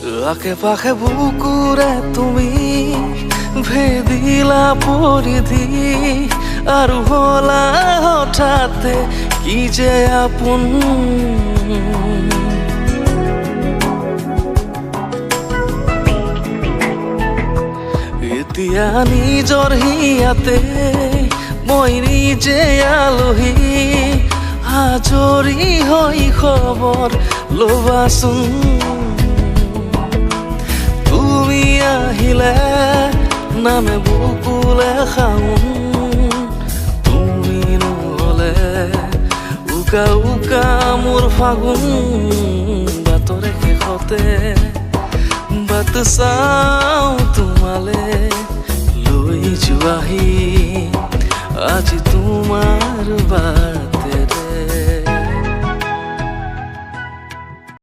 আশে পাশে বুকুৰে তুমি ভেদিলা পৰিধি আৰু হলা হঠাতে কি যে আপোন এতিয়া নিজৰ হিয়াতে মই নিজে আলহী আজৰি হৈ খবৰ ল'বাচোন তুমি আহিলে নামে বুকুলে খাওঁ তুমি নহ'লে উকা উকা মোৰ ফাগুন বাটৰে শেষতে বাট চাওঁ তোমালে লৈ যোৱাহি আজি তোমাৰ বাৰ